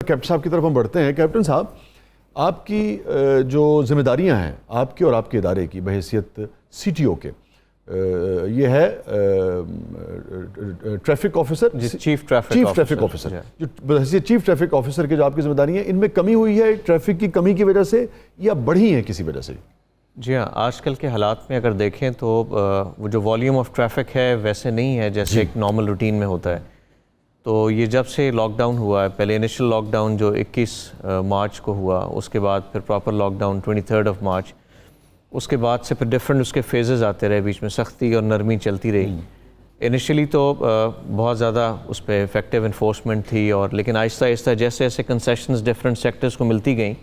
Captain صاحب کی طرف ہم بڑھتے ہیں۔ کیپٹن صاحب، آپ کی جو ذمہ داریاں ہیں آپ کی اور آپ کے ادارے کی بحیثیت سی ٹی او کے، یہ ہے traffic officer, chief traffic officer, جو بحیثیت چیف ٹریفک آفیسر کے جو آپ کی ذمہ داریاں ہیں، ان میں کمی ہوئی ہے ٹریفک کی کمی کی وجہ سے یا بڑھی ہیں کسی وجہ سے؟ جی ہاں، آج کل کے حالات میں اگر دیکھیں تو وہ جو والیوم آف ٹریفک ہے ویسے نہیں ہے جیسے ایک نارمل روٹین میں ہوتا ہے۔ تو یہ جب سے لاک ڈاؤن ہوا ہے، پہلے انیشل لاک ڈاؤن جو 21 مارچ کو ہوا، اس کے بعد پھر پراپر لاک ڈاؤن 23 مارچ، اس کے بعد سے پھر ڈفرینٹ اس کے فیزز آتے رہے، بیچ میں سختی اور نرمی چلتی رہی۔ انیشلی تو بہت زیادہ اس پہ افیکٹو انفورسمنٹ تھی، اور لیکن آہستہ آہستہ جیسے جیسے کنسیشنز ڈفرینٹ سیکٹرز کو ملتی گئیں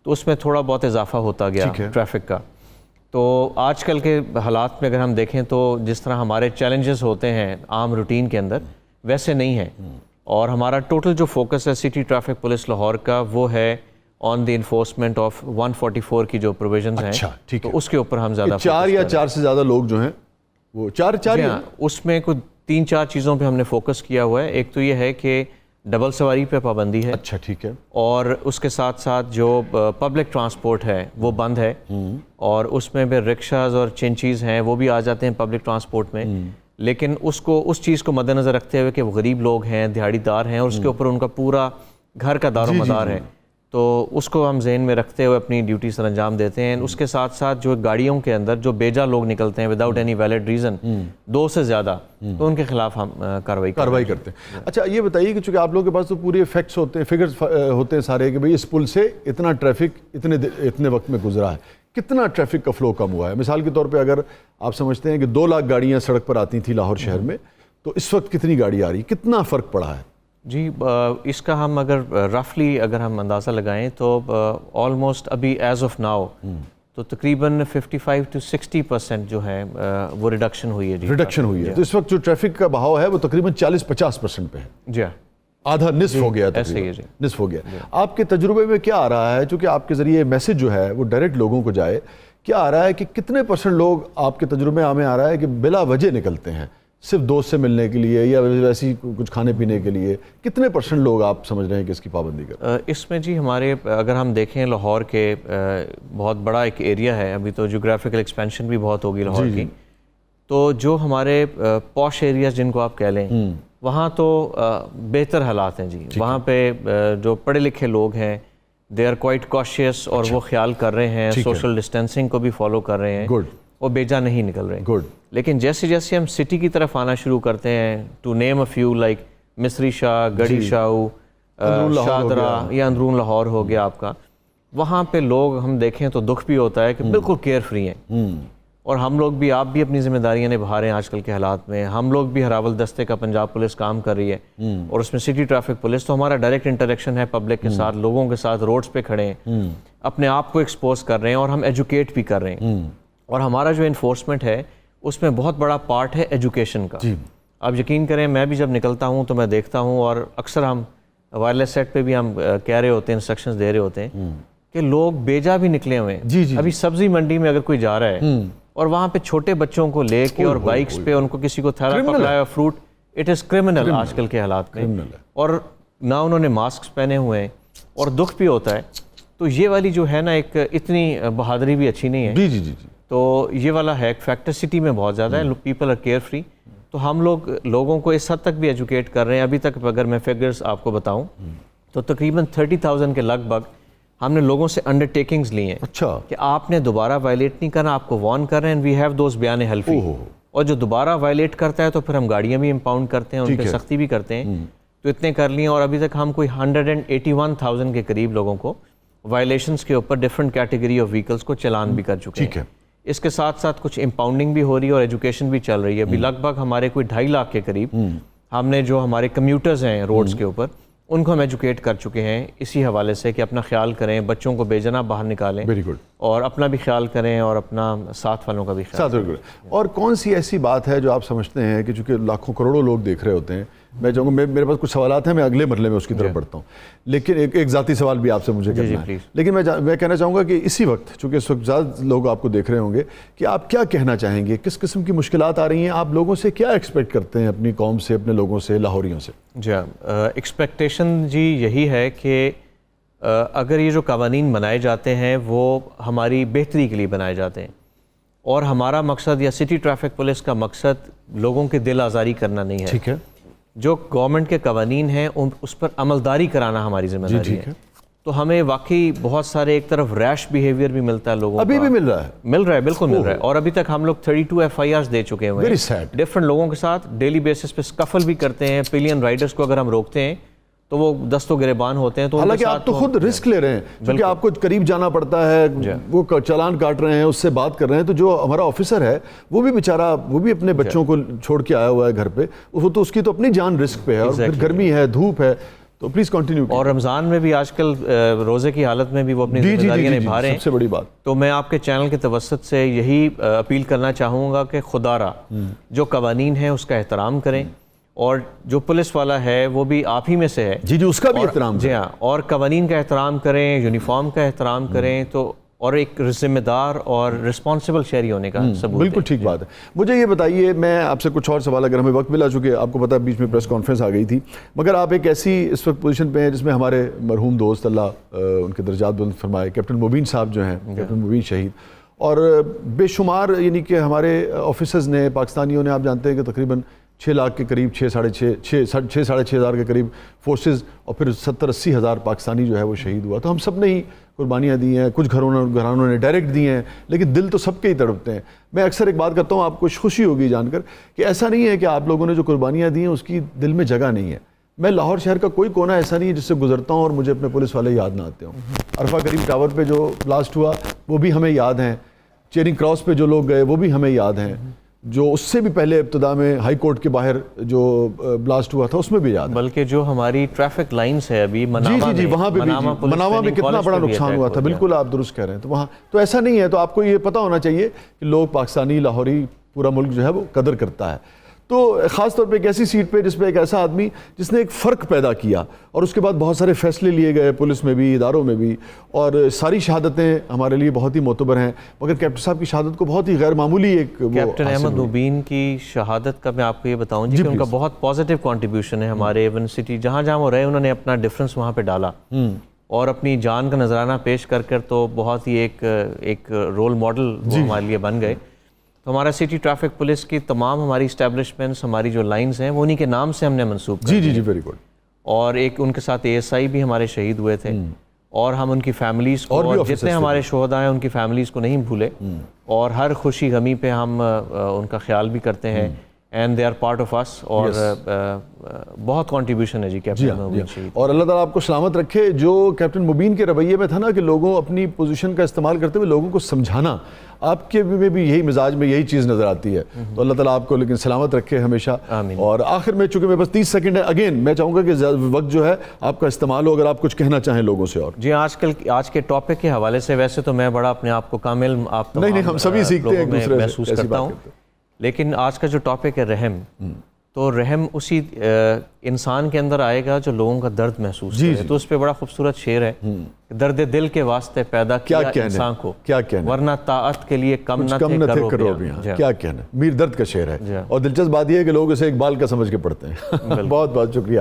تو اس میں تھوڑا بہت اضافہ ہوتا گیا ٹریفک کا۔ تو آج کل کے حالات میں اگر ہم دیکھیں تو جس طرح ہمارے چیلنجز ہوتے ہیں عام روٹین کے اندر ویسے نہیں ہیں، اور ہمارا ٹوٹل جو فوکس ہے سٹی ٹریفک پولیس لاہور کا وہ ہے آن دی انفورسمنٹ آف 144 کی جو پروویژنز ہیں، تو اس کے اوپر ہم زیادہ 4 سے زیادہ لوگ جو ہیں وہ چار اس میں کوئی 3-4 چیزوں پہ ہم نے فوکس کیا ہوا ہے۔ ایک تو یہ ہے کہ ڈبل سواری پہ پابندی ہے، اچھا ٹھیک ہے، اور اس کے ساتھ ساتھ جو پبلک ٹرانسپورٹ ہے وہ بند ہے، اور اس میں بھی رکشاز اور چنچیز ہیں وہ بھی آ جاتے ہیں پبلک ٹرانسپورٹ میں، لیکن اس چیز کو مد نظر رکھتے ہوئے کہ وہ غریب لوگ ہیں، دیہڑی دار ہیں، اور اس کے اوپر ان کا پورا گھر کا دار و مدار ہے، تو اس کو ہم ذہن میں رکھتے ہوئے اپنی ڈیوٹی سر انجام دیتے ہیں۔ اس کے ساتھ ساتھ جو گاڑیوں کے اندر جو بیجا لوگ نکلتے ہیں وداؤٹ اینی ویلڈ ریزن، 2 سے زیادہ، تو ان کے خلاف ہم کارروائی کرتے ہیں۔ اچھا یہ بتائیے کہ چونکہ آپ لوگوں کے پاس تو پورے فیکٹس ہوتے ہیں، فگرز ہوتے ہیں سارے کہ بھئی اس پل سے اتنا ٹریفک اتنے وقت میں گزرا ہے، کتنا ٹریفک کا فلو کم ہوا ہے؟ مثال کے طور پہ اگر آپ سمجھتے ہیں کہ 2 لاکھ گاڑیاں سڑک پر آتی تھیں لاہور شہر میں، تو اس وقت کتنی گاڑی آ رہی، کتنا فرق پڑا ہے؟ جی اس کا ہم اگر رفلی اگر ہم اندازہ لگائیں تو آلموسٹ ابھی ایز آف ناؤ تو تقریباً 55 to 60% جو ہے وہ ریڈکشن ہوئی ہے۔ ریڈکشن ہوئی ہے، تو اس وقت جو ٹریفک کا بہاؤ ہے وہ تقریباً 40-50% پہ ہے۔ جی آدھا نصف ہو گیا، نصف ہو گیا۔ آپ کے تجربے میں کیا آ رہا ہے، چونکہ آپ کے ذریعے میسج جو ہے وہ ڈائریکٹ لوگوں کو جائے، کیا آ رہا ہے کہ کتنے % لوگ آپ کے تجربے میں آ رہا ہے کہ بلا وجہ نکلتے ہیں صرف دوست سے ملنے کے لیے یا ویسی کچھ کھانے پینے کے لیے؟ کتنے % لوگ آپ سمجھ رہے ہیں کہ اس کی پابندی کریں؟ اس میں جی ہمارے اگر ہم دیکھیں لاہور کے بہت بڑا ایک ایریا ہے، ابھی تو جیوگرافیکل ایکسپینشن بھی بہت ہوگی لاہور کی، تو جو ہمارے پوش ایریاز جن کو آپ کہہ لیں وہاں تو بہتر حالات ہیں جی۔ وہاں پہ جو پڑھے لکھے لوگ ہیں دے آر کوائٹ کاشیس، اور وہ خیال کر رہے ہیں، سوشل ڈسٹینسنگ کو بھی فالو کر رہے ہیں، وہ بیجا نہیں نکل رہے۔ لیکن جیسے جیسے ہم سٹی کی طرف آنا شروع کرتے ہیں، to name a few like Misri Shah, گڑھی شاہو، شادرہ یا اندرون لاہور ہو گیا آپ کا، وہاں پہ لوگ ہم دیکھیں تو دکھ بھی ہوتا ہے کہ بالکل کیئر فری ہیں، اور ہم لوگ بھی، آپ بھی اپنی ذمہ داریاں نبھا رہے ہیں آج کل کے حالات میں، ہم لوگ بھی ہراول دستے کا پنجاب پولیس کام کر رہی ہے، اور اس میں سٹی ٹریفک پولیس، تو ہمارا ڈائریکٹ انٹریکشن ہے پبلک کے ساتھ، لوگوں کے ساتھ روڈز پہ کھڑے ہیں، اپنے آپ کو ایکسپوز کر رہے ہیں، اور ہم ایجوکیٹ بھی کر رہے ہیں، اور ہمارا جو انفورسمنٹ ہے اس میں بہت بڑا پارٹ ہے ایجوکیشن کا۔ آپ یقین کریں میں بھی جب نکلتا ہوں تو میں دیکھتا ہوں، اور اکثر ہم وائرلیس سیٹ پہ بھی ہم کہہ رہے ہوتے ہیں، انسٹرکشنز دے رہے ہوتے ہیں کہ لوگ بیجا بھی نکلے ہوئے ہیں۔ ابھی سبزی منڈی میں اگر کوئی جا رہا ہے اور وہاں پہ چھوٹے بچوں کو لے کے اور بائکس پہ ان کو کسی کو تھیلا پکڑایا فروٹ، اٹ از کرمنل آج کل کے حالات میں، اور نہ انہوں نے ماسکس پہنے ہوئے ہیں، اور دکھ بھی ہوتا ہے۔ تو یہ والی جو ہے نا ایک اتنی بہادری بھی اچھی نہیں ہے، تو یہ والا ہے ایک فیکٹر سٹی میں بہت زیادہ ہے، پیپل آر کیئر فری، تو ہم لوگوں کو اس حد تک بھی ایجوکیٹ کر رہے ہیں۔ ابھی تک اگر میں فگرز آپ کو بتاؤں تو تقریباً 30,000 کے لگ بھگ ہم نے لوگوں سے انڈر ٹیکنگز لی ہیں کہ آپ نے دوبارہ وائلیٹ نہیں کرنا، آپ کو وارن کر رہے ہیں، وی ہیو دوز بیان حلفی، اور جو دوبارہ وائلیٹ کرتا ہے تو پھر ہم گاڑیاں بھی امپاؤنڈ کرتے ہیں، ان پہ سختی بھی کرتے ہیں، تو اتنے کر لیے، اور ابھی تک ہم کوئی 181,000 کے قریب لوگوں کو وائلیشنز کے اوپر ڈفرینٹ کیٹیگری آف وہیکلز کو چلان بھی کر چکے ہیں۔ اس کے ساتھ ساتھ کچھ امپاؤنڈنگ بھی ہو رہی ہے اور ایجوکیشن بھی چل رہی ہے۔ ابھی لگ بھگ ہمارے کوئی 2.5 لاکھ کے قریب ہم نے جو ہمارے کمیوٹرز ہیں روڈز کے اوپر، ان کو ہم ایجوکیٹ کر چکے ہیں اسی حوالے سے کہ اپنا خیال کریں، بچوں کو بیجنا باہر نکالیں، اور اپنا بھی خیال کریں اور اپنا ساتھ والوں کا بھی خیال کریں۔ اور کون سی ایسی بات ہے جو آپ سمجھتے ہیں کہ چونکہ لاکھوں کروڑوں لوگ دیکھ رہے ہوتے ہیں میں چاہوں گا میرے پاس کچھ سوالات ہیں, میں اگلے مرحلے میں اس کی طرف بڑھتا ہوں, لیکن ایک ذاتی سوال بھی آپ سے مجھے کرنا ہے. لیکن میں کہنا چاہوں گا کہ اسی وقت چونکہ اس وقت زیادہ لوگ آپ کو دیکھ رہے ہوں گے کہ آپ کیا کہنا چاہیں گے, کس قسم کی مشکلات آ رہی ہیں, آپ لوگوں سے کیا ایکسپیکٹ کرتے ہیں, اپنی قوم سے, اپنے لوگوں سے, لاہوریوں سے؟ جی ایکسپیکٹیشن جی یہی ہے کہ اگر یہ جو قوانین بنائے جاتے ہیں وہ ہماری بہتری کے لیے بنائے جاتے ہیں, اور ہمارا مقصد یا سٹی ٹریفک پولیس کا مقصد لوگوں کے دل آزاری کرنا نہیں ہے. ٹھیک ہے. جو گورنمنٹ کے قوانین ہیں اس پر عملداری کرانا ہماری ذمہ داری ہے. تو ہمیں واقعی بہت سارے ایک طرف ریش بیہیویئر بھی ملتا ہے لوگوں کو, ابھی بھی مل رہا ہے, بالکل مل رہا ہے, اور ابھی تک ہم لوگ 32 FIRs دے چکے ہوئے ہیں ڈفرنٹ لوگوں کے ساتھ. ڈیلی بیسس پہ سکفل بھی کرتے ہیں, پلین رائڈرز کو اگر ہم روکتے ہیں تو وہ دست و گریبان ہوتے ہیں. تو حالانکہ آپ تو خود رسک لے رہے ہیں, کیونکہ آپ کو قریب جانا پڑتا ہے, وہ چالان کاٹ رہے ہیں, اس سے بات کر رہے ہیں, تو جو ہمارا آفیسر ہے وہ بھی بیچارہ, وہ بھی اپنے بچوں کو چھوڑ کے آیا ہوا ہے گھر پہ, وہ تو اس کی تو اپنی جان رسک پہ ہے, اور پھر گرمی ہے, دھوپ ہے. تو پلیز کنٹینیو. اور رمضان میں بھی آج کل روزے کی حالت میں بھی وہ اپنی ذمہ داریاں نبھا رہے ہیں. سب سے بڑی بات تو میں آپ کے چینل کے توسط سے یہی اپیل کرنا چاہوں گا کہ خدا را جو قوانین ہیں اس کا احترام کریں, اور جو پولیس والا ہے وہ بھی آپ ہی میں سے ہے. جی اس کا بھی احترام. جی ہاں, اور قوانین کا احترام کریں, یونیفارم کا احترام کریں, تو اور ایک ذمہ دار اور رسپانسبل شہری ہونے کا ثبوت. بالکل ٹھیک بات ہے. مجھے یہ بتائیے, میں آپ سے کچھ اور سوال, اگر ہمیں وقت ملا, چونکہ آپ کو پتہ ہے بیچ میں پریس کانفرنس آ گئی تھی, مگر آپ ایک ایسی اس وقت پوزیشن پہ ہیں جس میں ہمارے مرحوم دوست, اللہ ان کے درجات بلند فرمائے, کیپٹن مبین صاحب جو ہیں, کیپٹن مبین شہید, اور بے شمار یعنی کہ ہمارے آفیسرز نے, پاکستانیوں نے, آپ جانتے ہیں کہ تقریباً 6 لاکھ کے قریب, 6.5 ہزار کے قریب فورسز, اور پھر 70-80 ہزار پاکستانی جو ہے وہ شہید ہوا. تو ہم سب نے ہی قربانیاں دی ہیں, کچھ گھرانوں نے ڈائریکٹ دی ہیں, لیکن دل تو سب کے ہی تڑپتے ہیں. میں اکثر ایک بات کرتا ہوں, آپ کو خوشی ہوگی جان کر کہ ایسا نہیں ہے کہ آپ لوگوں نے جو قربانیاں دی ہیں اس کی دل میں جگہ نہیں ہے. میں لاہور شہر کا کوئی کونا ایسا نہیں ہے جس سے گزرتا ہوں اور مجھے اپنے پولیس والے یاد نہ آتے ہوں. عرفہ کریم ٹاور پہ جو بلاسٹ ہوا وہ بھی ہمیں یاد ہیں, چیرنگ کراس پہ جو لوگ گئے وہ بھی ہمیں یاد ہیں, جو اس سے بھی پہلے ابتدا میں ہائی کورٹ کے باہر جو بلاسٹ ہوا تھا اس میں بھی یاد ہے. بلکہ جو ہماری ٹریفک لائنز ہے ابھی منامہ جی وہاں پہ بھی, منامہ میں کتنا بڑا نقصان ہوا تھا. بالکل آپ درست کہہ رہے ہیں. تو وہاں تو ایسا نہیں ہے. تو آپ کو یہ پتہ ہونا چاہیے کہ لوگ, پاکستانی, لاہوری, پورا ملک جو ہے وہ قدر کرتا ہے. تو خاص طور پہ ایک ایسی سیٹ پہ جس پہ ایک ایسا آدمی جس نے ایک فرق پیدا کیا, اور اس کے بعد بہت سارے فیصلے لیے گئے پولیس میں بھی, اداروں میں بھی, اور ساری شہادتیں ہمارے لیے بہت ہی معتبر ہیں. مگر کیپٹن صاحب کی شہادت کو بہت ہی غیر معمولی ایک کیپٹن احمد مبین کی شہادت کا میں آپ کو یہ بتاؤں جی کہ ان کا بہت پازیٹیو کنٹریبیوشن ہے ہمارے ایون سٹی, جہاں جہاں وہ رہے انہوں نے اپنا ڈفرنس وہاں پہ ڈالا, اور اپنی جان کا نذرانہ پیش کر تو بہت ہی ایک رول ماڈل وہ ہمارے لیے بن گئے. تو ہمارا سٹی ٹریفک پولیس کی تمام ہماری اسٹیبلشمنٹس, ہماری جو لائنز ہیں وہ انہی کے نام سے ہم نے منسوب کر دی. جی ویری گڈ. اور ایک ان کے ساتھ ASI بھی ہمارے شہید ہوئے تھے, اور ہم ان کی فیملیز کو, اور جتنے ہمارے شہداء ہیں ان کی فیملیز کو نہیں بھولے, اور ہر خوشی غمی پہ ہم ان کا خیال بھی کرتے ہیں. And they are part of us, اور بہت کنٹریبیوشن ہے جی کیپٹن مبین شہید. اور اللہ تعالیٰ آپ کو سلامت رکھے. جو کیپٹن مبین کے رویے میں تھا نا کہ لوگوں اپنی پوزیشن کا استعمال کرتے ہوئے لوگوں کو سمجھانا, آپ کے میں بھی یہی مزاج میں یہی چیز نظر آتی ہے. تو اللہ تعالیٰ آپ کو لیکن سلامت رکھے ہمیشہ. اور آخر میں چونکہ میرے پاس 30 سیکنڈ ہے, اگین میں چاہوں گا کہ وقت جو ہے آپ کا استعمال ہو, اگر آپ کچھ کہنا چاہیں لوگوں سے. اور جی آج کے ٹاپک کے حوالے سے ویسے تو میں بڑا اپنے آپ کو کامل آپ نہیں ہم سبھی سیکھتے ہیں ایک دوسرے سے, محسوس کرتا ہوں. لیکن آج کا جو ٹاپک ہے رحم, تو رحم اسی انسان کے اندر آئے گا جو لوگوں کا درد محسوس کرے. تو اس پہ بڑا خوبصورت شعر ہے, درد دل کے واسطے پیدا کیا انسان کو, ورنہ طاعت کے لیے کم نہ تھے کرو بیاں. کیا کہنا, میر درد کا شعر ہے. اور دلچسپ بات یہ ہے کہ لوگ اسے اقبال کا سمجھ کے پڑھتے ہیں. بہت بہت شکریہ.